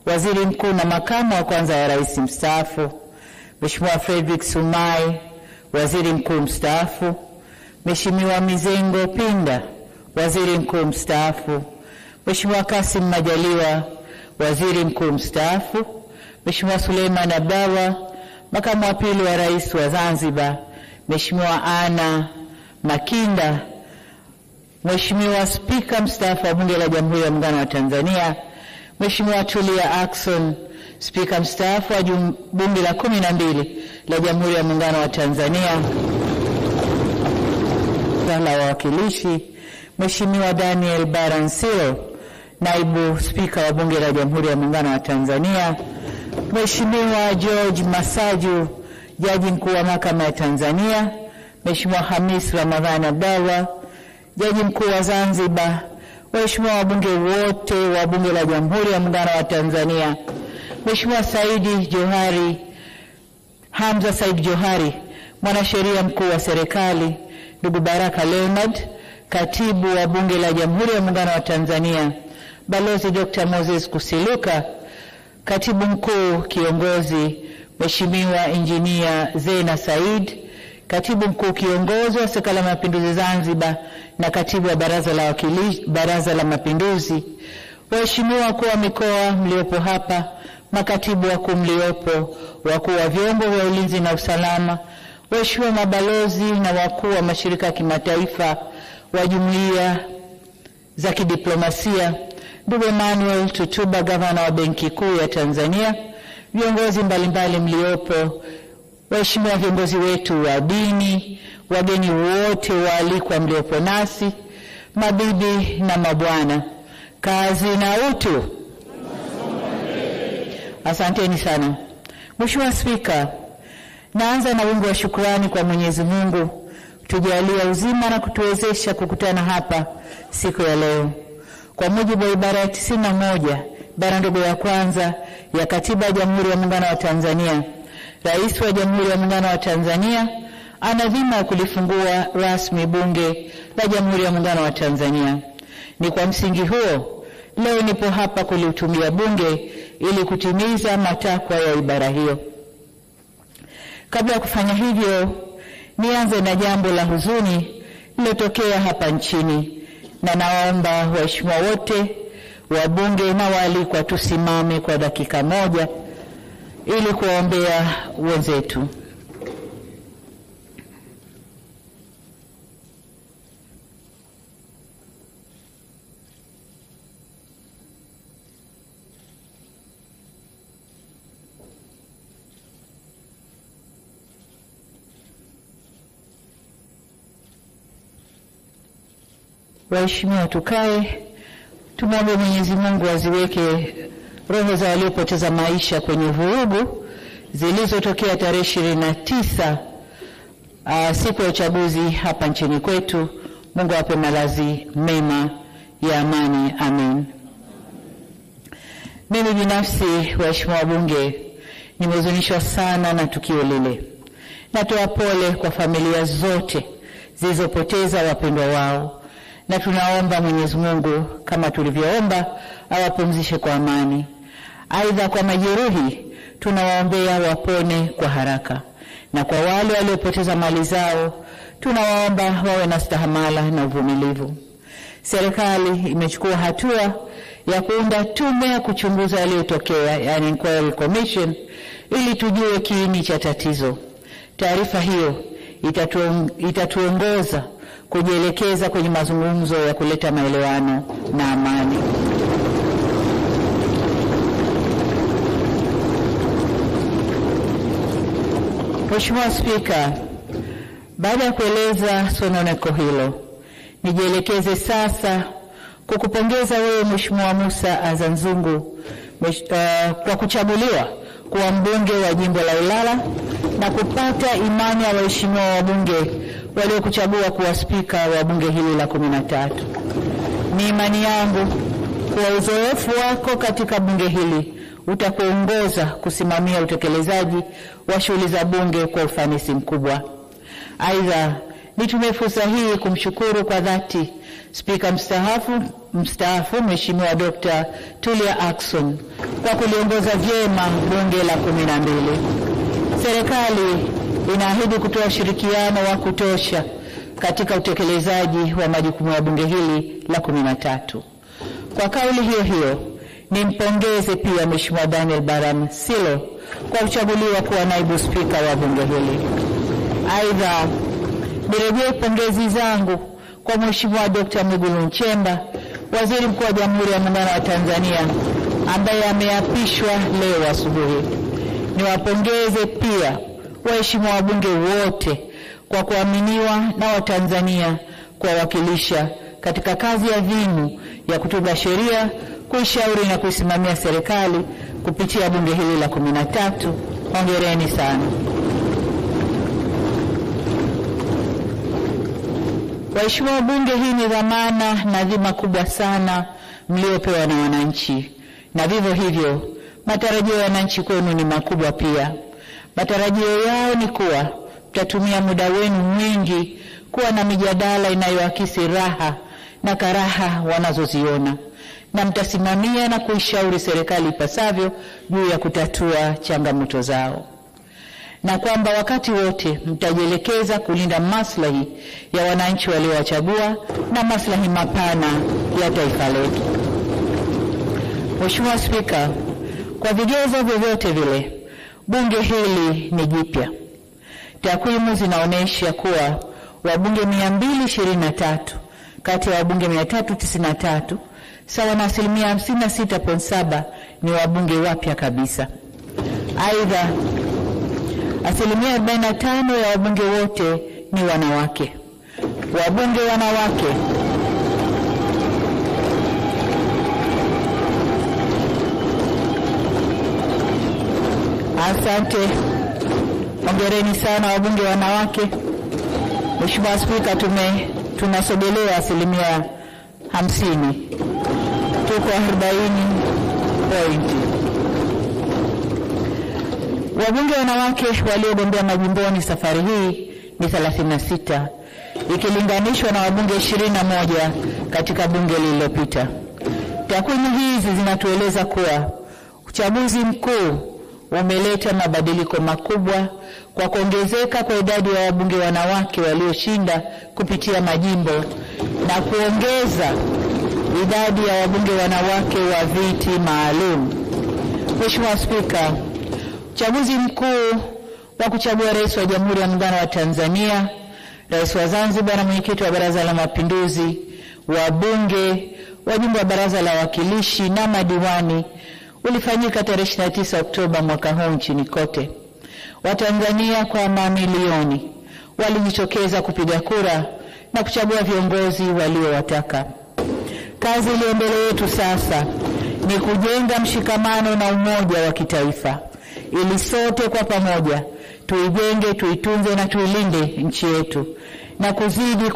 Waziri Mkuu na Makamu wa Kwanza wa Rais mstaafu Mheshimiwa Frederick Sumaye, Waziri Mkuu mstaafu; Mheshimiwa Mizengo Pinda, Waziri Mkuu mstaafu; Mheshimiwa Kassim Majaliwa, Waziri Mkuu mstaafu; Mheshimiwa Suleiman Abdallah, Makamu wa Pili wa Rais wa Zanzibar; Mheshimiwa Anna Makinda, Mheshimiwa Spika mstaafu wa Bunge la Jamhuri ya Muungano wa Tanzania; Mheshimiwa Tulia Ackson, Spika mstaafu wa Bunge la 12 la Jamhuri ya Muungano wa Tanzania; la Wawakilishi Mheshimiwa Daniel Baransilo, Naibu Spika wa Bunge la Jamhuri ya Muungano wa Tanzania; Mheshimiwa George Masaju, Jaji Mkuu wa Mahakama ya Tanzania; Mheshimiwa Hamis Ramadhani Abdallah, Jaji Mkuu wa Zanzibar; waheshimiwa wabunge wote wa Bunge la Jamhuri ya Muungano wa Tanzania; Mheshimiwa Hamza Said Johari, Mwanasheria Mkuu wa Serikali; ndugu Baraka Leonard, Katibu wa Bunge la Jamhuri ya Muungano wa Tanzania; Balozi Dr. Moses Kusiluka, Katibu Mkuu Kiongozi; Mheshimiwa Injinia Zena Said, Katibu Mkuu Kiongozi wa Serikali ya Mapinduzi Zanzibar na Katibu wa Baraza la Mapinduzi; waheshimiwa wakuu wa mikoa mliopo hapa, makatibu wakuu mliopo, wakuu wa vyombo vya ulinzi na usalama, waheshimiwa mabalozi na wakuu wa mashirika ya kimataifa, wa jumuiya za kidiplomasia, ndugu Emmanuel Tutuba, Gavana wa Benki Kuu ya Tanzania, viongozi mbalimbali mliopo, waheshimiwa viongozi wetu wa dini, wageni wote waalikwa mliopo nasi, mabibi na mabwana, kazi na utu. Asanteni sana. Mheshimiwa Spika, naanza na wingi wa shukrani kwa Mwenyezi Mungu tujalia uzima na kutuwezesha kukutana hapa siku ya leo. Kwa mujibu wa ibara ya 91 ibara ndogo ya kwanza ya Katiba ya Jamhuri ya Muungano wa Tanzania, Rais wa Jamhuri ya Muungano wa Tanzania ana dhima ya kulifungua rasmi Bunge la Jamhuri ya Muungano wa Tanzania. Ni kwa msingi huo leo nipo hapa kulitumia Bunge ili kutimiza matakwa ya ibara hiyo. Kabla ya kufanya hivyo, nianze na jambo la huzuni lililotokea hapa nchini, na naomba waheshimiwa wote wabunge na waalikwa tusimame kwa dakika moja ili kuombea wenzetu. Waheshimiwa, tukae tumwombe Mwenyezi Mungu aziweke roho za waliopoteza maisha kwenye vurugu zilizotokea tarehe 29 siku ya uchaguzi hapa nchini kwetu. Mungu awape malazi mema ya amani. Amen. Mimi binafsi, waheshimiwa wabunge, nimehuzunishwa sana na tukio lile. Natoa pole kwa familia zote zilizopoteza wapendwa wao, na tunaomba Mwenyezi Mungu kama tulivyoomba awapumzishe kwa amani. Aidha, kwa majeruhi tunawaombea wapone kwa haraka, na kwa wale waliopoteza mali zao tunawaomba wawe na stahamala na uvumilivu. Serikali imechukua hatua ya kuunda tume ya kuchunguza yaliyotokea, yani inquiry commission, ili tujue kiini cha tatizo. Taarifa hiyo itatuongoza kujielekeza kwenye mazungumzo ya kuleta maelewano na amani. Mheshimiwa Spika, baada ya kueleza sononeko hilo, nijielekeze sasa kukupongeza wewe Mheshimiwa Musa Azzan Zungu kwa kuchaguliwa kuwa mbunge wa jimbo la Ilala na kupata imani ya waheshimiwa wabunge waliokuchagua kuwa spika wa bunge hili la 13. Ni imani yangu kuwa uzoefu wako katika bunge hili utakuongoza kusimamia utekelezaji wa shughuli za bunge kwa ufanisi mkubwa. Aidha, nitumie fursa hii kumshukuru kwa dhati Spika mstaafu Mheshimiwa Dr. Tulia Ackson kwa kuliongoza vyema bunge la 12. Serikali inaahidi kutoa ushirikiano wa kutosha katika utekelezaji wa majukumu ya bunge hili la 13. Kwa kauli hiyo hiyo, nimpongeze pia Mheshimiwa Daniel Baram Silo kwa kuchaguliwa kuwa naibu spika wa bunge hili. Aidha, nirejee pongezi zangu kwa Mheshimiwa Dr. Mwigulu Nchemba, Waziri Mkuu wa Jamhuri ya Muungano wa Tanzania, ambaye ameapishwa leo asubuhi. Niwapongeze pia waheshimiwa wabunge wote kwa kuaminiwa na Watanzania kuwawakilisha katika kazi adhimu ya kutunga sheria, kuishauri na kuisimamia serikali kupitia bunge hili la 13. Hongereni sana. Waheshimiwa wabunge, hii ni dhamana na dhima kubwa sana mliopewa na wananchi, na vivyo hivyo matarajio ya wananchi kwenu ni makubwa pia. Matarajio yao ni kuwa mtatumia muda wenu mwingi kuwa na mijadala inayoakisi raha na karaha wanazoziona, na mtasimamia na kuishauri serikali ipasavyo juu ya kutatua changamoto zao, na kwamba wakati wote mtajielekeza kulinda maslahi ya wananchi waliowachagua na maslahi mapana ya taifa letu. Mheshimiwa Spika, kwa vigezo vyovyote vile, bunge hili ni jipya. Takwimu zinaonyesha kuwa wabunge 223 kati ya wabunge 393, sawa na 56.7%, ni wabunge wapya kabisa. Aidha, 45% ya wabunge wote ni wanawake. Wabunge wanawake asante. Hongereni sana wabunge wanawake. Mheshimiwa Spika, tunasogelea 50%. Tuko 40 point. Wabunge wanawake waliogombea majimboni safari hii ni 36, ikilinganishwa na wabunge 21 katika bunge lililopita. Takwimu hizi zinatueleza kuwa uchaguzi mkuu umeleta mabadiliko makubwa kwa kuongezeka kwa idadi ya wabunge wanawake walioshinda kupitia majimbo na kuongeza idadi ya wabunge wanawake wa viti maalum. Mheshimiwa Spika, uchaguzi mkuu wa kuchagua rais wa Jamhuri ya Muungano wa Tanzania, rais wa Zanzibar na mwenyekiti wa Baraza la Mapinduzi, wabunge, wajumbe wa Baraza la Wawakilishi na madiwani ulifanyika tarehe 29 Oktoba mwaka huu nchini kote. Watanzania kwa mamilioni walijitokeza kupiga kura na kuchagua viongozi waliowataka. Kazi iliyo mbele yetu sasa ni kujenga mshikamano na umoja wa kitaifa, ili sote kwa pamoja tuijenge, tuitunze na tuilinde nchi yetu na kuzidi